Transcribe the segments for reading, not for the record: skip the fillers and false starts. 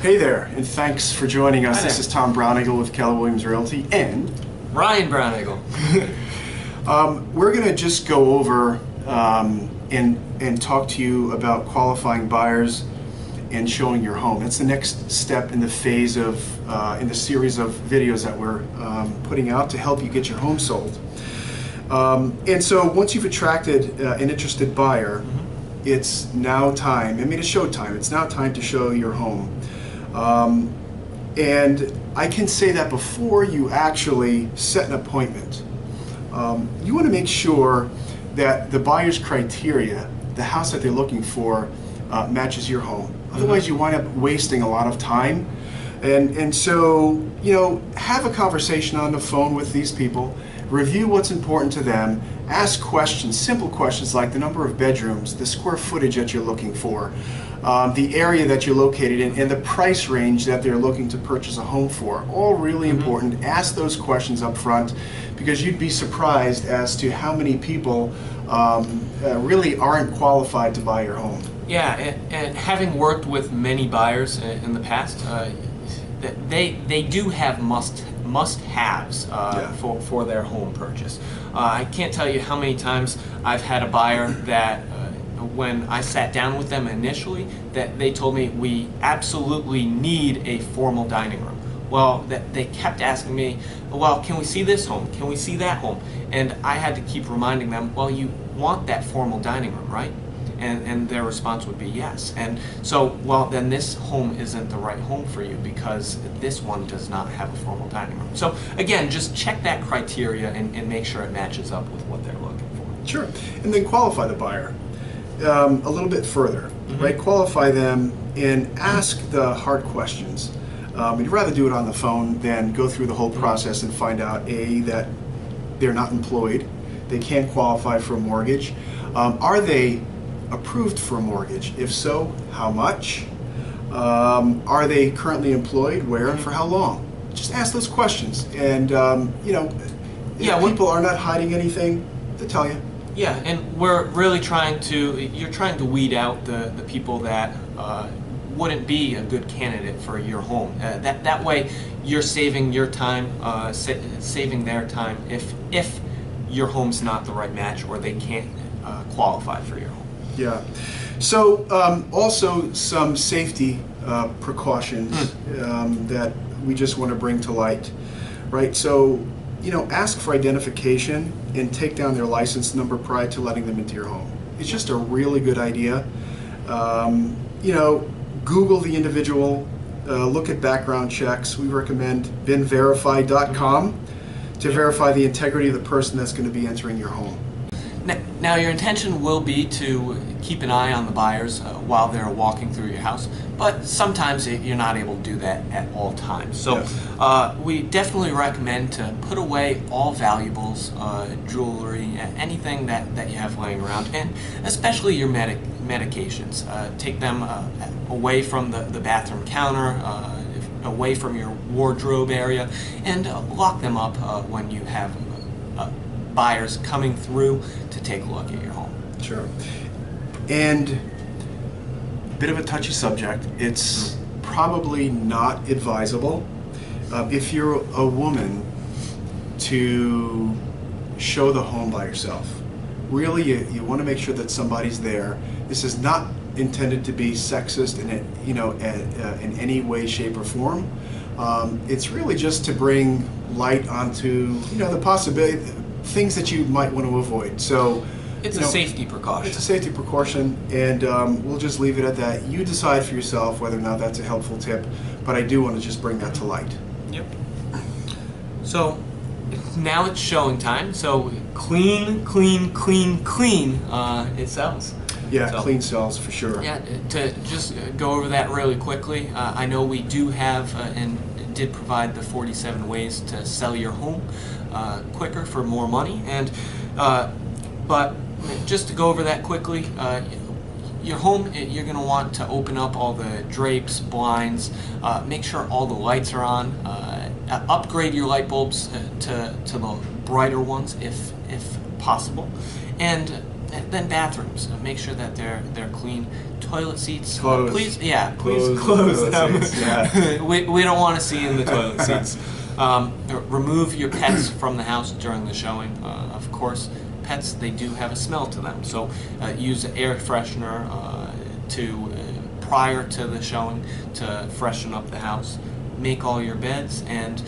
Hey there, and thanks for joining us. Hi This there. is Tom Braunagel with Keller Williams Realty, and Ryan Braunagel. we're going to just go over and talk to you about qualifying buyers and showing your home. That's the next step in the phase of in the series of videos that we're putting out to help you get your home sold. And so once you've attracted an interested buyer, it's now time. I mean, it's show time. It's now time to show your home. And I can say that before you actually set an appointment, you want to make sure that the buyer's criteria, the house that they're looking for, matches your home. Otherwise, you wind up wasting a lot of time. And so, you know, have a conversation on the phone with these people, review what's important to them, ask questions, simple questions like the number of bedrooms, the square footage that you're looking for, the area that you're located in, and the price range that they're looking to purchase a home for. All really important. Ask those questions up front, because you'd be surprised as to how many people really aren't qualified to buy your home. Yeah, and having worked with many buyers in the past, they do have must-haves for their home purchase. I can't tell you how many times I've had a buyer that when I sat down with them initially, that they told me we absolutely need a formal dining room. Well, they kept asking me, well, can we see this home? Can we see that home? And I had to keep reminding them, well, you want that formal dining room, right? And their response would be yes. And so, well, then this home isn't the right home for you because this one does not have a formal dining room. So again, just check that criteria and make sure it matches up with what they're looking for. Sure. And then qualify the buyer a little bit further, right? Qualify them and ask the hard questions. You'd rather do it on the phone than go through the whole process and find out, A, that they're not employed, they can't qualify for a mortgage. Are they approved for a mortgage? If so, how much? Are they currently employed? Where and for how long? Just ask those questions, and you know, if people are not hiding anything, they'll tell you. Yeah, and we're really you're trying to weed out the people that wouldn't be a good candidate for your home. That way you're saving your time, saving their time if your home's not the right match or they can't qualify for your home. Yeah. So also some safety precautions that we just want to bring to light, right? So, you know, ask for identification and take down their license number prior to letting them into your home. It's just a really good idea. You know, Google the individual, look at background checks. We recommend binverify.com to verify the integrity of the person that's going to be entering your home. Now, your intention will be to keep an eye on the buyers while they're walking through your house, but sometimes you're not able to do that at all times. So yes. We definitely recommend to put away all valuables, jewelry, anything that you have laying around, and especially your medications. Take them away from the bathroom counter, away from your wardrobe area, and lock them up when you have buyers coming through to take a look at your home. Sure. And a bit of a touchy subject. It's probably not advisable if you're a woman to show the home by yourself. Really, you want to make sure that somebody's there. This is not intended to be sexist in any way, shape, or form. It's really just to bring light onto the possibility. Things that you might want to avoid. So it's a safety precaution. It's a safety precaution, and we'll just leave it at that. You decide for yourself whether or not that's a helpful tip, but I do want to just bring that to light. Yep. So now it's showing time. So clean, clean, clean, clean. It sells. Yeah, so, clean sells for sure. Yeah, to just go over that really quickly, I know we do have and did provide the 47 ways to sell your home quicker for more money, and but just to go over that quickly, your home, you're going to want to open up all the drapes, blinds, make sure all the lights are on, upgrade your light bulbs to the brighter ones if possible, and then bathrooms. Make sure that they're clean. Toilet seats. Close. Please close them. Yeah. we don't want to see you in the toilet seats. Remove your pets from the house during the showing. Of course, pets, they do have a smell to them, so use an air freshener prior to the showing to freshen up the house. Make all your beds and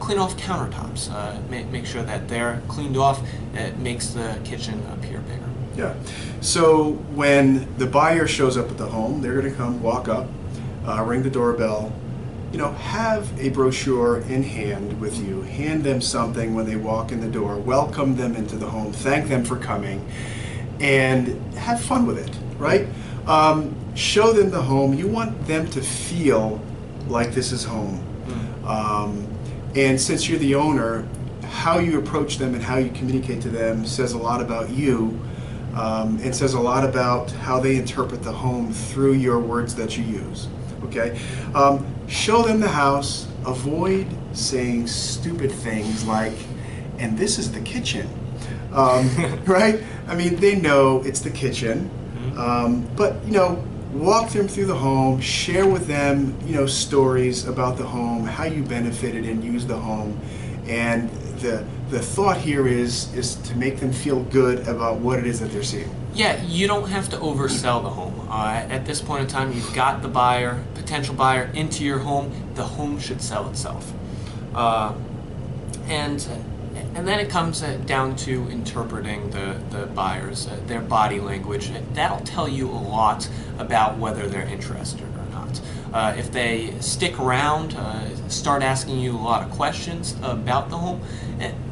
clean off countertops. Make sure that they're cleaned off. It makes the kitchen appear bigger. Yeah. So when the buyer shows up at the home, they're going to come, walk up, ring the doorbell. Have a brochure in hand with you. Hand them something when they walk in the door. Welcome them into the home. Thank them for coming, and have fun with it. Right? Show them the home. You want them to feel like this is home. And since you're the owner, how you approach them and how you communicate to them says a lot about you, and says a lot about how they interpret the home through your words that you use. Okay? Show them the house. Avoid saying stupid things like, and this is the kitchen. Right? I mean, they know it's the kitchen, but walk them through the home, share with them, stories about the home, how you benefited and used the home, and the thought here is to make them feel good about what it is that they're seeing. Yeah, you don't have to oversell the home. At this point in time, you've got the potential buyer into your home. The home should sell itself. And then it comes down to interpreting the buyers, their body language. That'll tell you a lot about whether they're interested or not. If they stick around, start asking you a lot of questions about the home,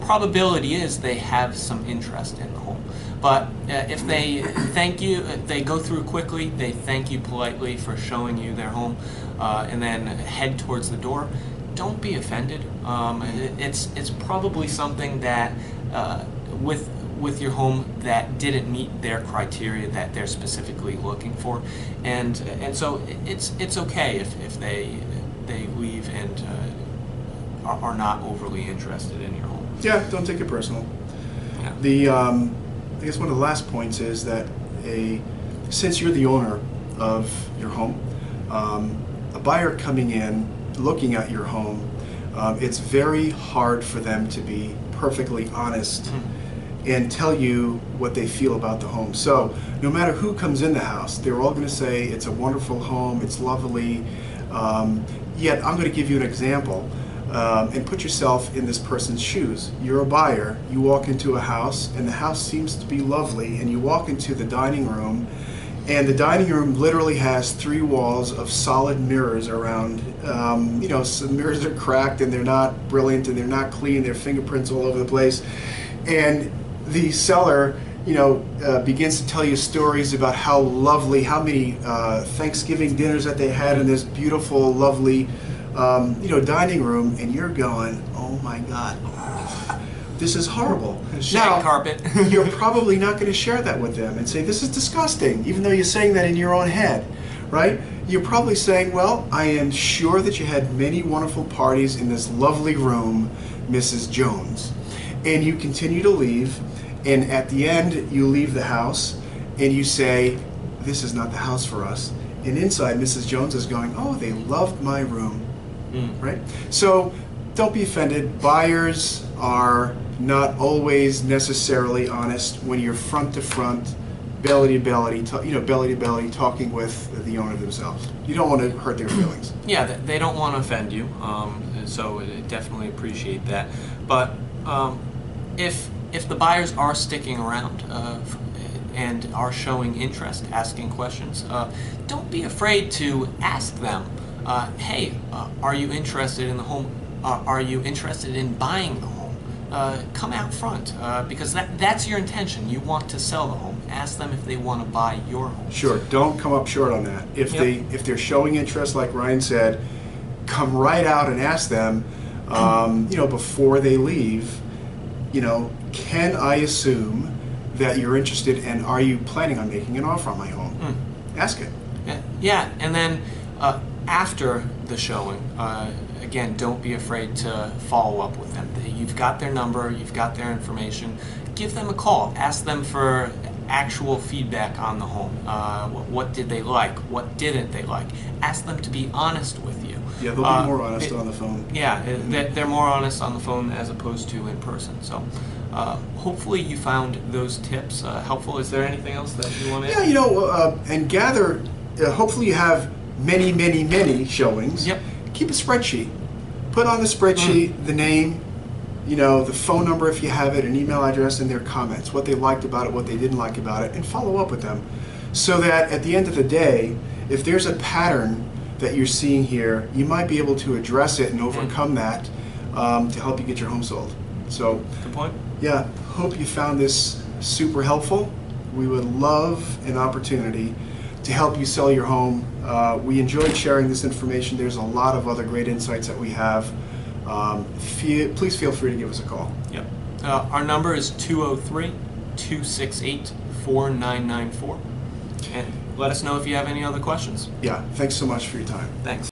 probability is they have some interest in the home. But if they thank you, they go through quickly, they thank you politely for showing you their home, and then head towards the door, don't be offended. It's probably something that with your home that didn't meet their criteria that they're specifically looking for, and so it's okay if they leave and are not overly interested in your home. Yeah, don't take it personal. Yeah. I guess one of the last points is that since you're the owner of your home, a buyer coming in, looking at your home, it's very hard for them to be perfectly honest and tell you what they feel about the home. So no matter who comes in the house, they're all going to say it's a wonderful home, it's lovely, yet I'm going to give you an example. And put yourself in this person's shoes. You're a buyer, you walk into a house, and the house seems to be lovely, and you walk into the dining room, and the dining room literally has 3 walls of solid mirrors around. Some mirrors are cracked, and they're not brilliant, and they're not clean, there are fingerprints all over the place. And the seller begins to tell you stories about how lovely, how many Thanksgiving dinners that they had in this beautiful, lovely dining room, and you're going, oh my God, this is horrible. Shag carpet. You're probably not going to share that with them and say, this is disgusting, even though you're saying that in your own head, right? You're probably saying, well, I am sure that you had many wonderful parties in this lovely room, Mrs. Jones. And you continue to leave, and at the end, you leave the house, and you say, this is not the house for us. And inside, Mrs. Jones is going, oh, they loved my room. Right? So don't be offended. Buyers are not always necessarily honest when you're front to front, belly to belly, belly to belly, talking with the owner themselves. You don't want to hurt their feelings. Yeah, they don't want to offend you, so definitely appreciate that. But if the buyers are sticking around and are showing interest, asking questions, don't be afraid to ask them. Hey, are you interested in the home? Are you interested in buying the home? Come out front, because that's your intention. You want to sell the home. Ask them if they want to buy your home. Sure, don't come up short on that. If they're showing interest, like Ryan said, come right out and ask them, before they leave, can I assume that you're interested, and are you planning on making an offer on my home? Ask it. Yeah, and then after the showing, again, don't be afraid to follow up with them. You've got their number, you've got their information. Give them a call. Ask them for actual feedback on the home. What did they like? What didn't they like? Ask them to be honest with you. Yeah, they'll be more honest on the phone. Yeah, they're more honest on the phone as opposed to in person. So hopefully you found those tips helpful. Is there anything else that you want to add? Yeah, and gather, hopefully you have many showings. Yep. Keep a spreadsheet. Put on the spreadsheet the name, the phone number if you have it, an email address, and their comments, what they liked about it, what they didn't like about it, and follow up with them so that at the end of the day, if there's a pattern that you're seeing here, you might be able to address it and overcome that to help you get your home sold. So, good point. Yeah, hope you found this super helpful. We would love an opportunity to help you sell your home. We enjoyed sharing this information. There's a lot of other great insights that we have. Please feel free to give us a call. Yep. Our number is 203-268-4994. And let us know if you have any other questions. Yeah, thanks so much for your time. Thanks.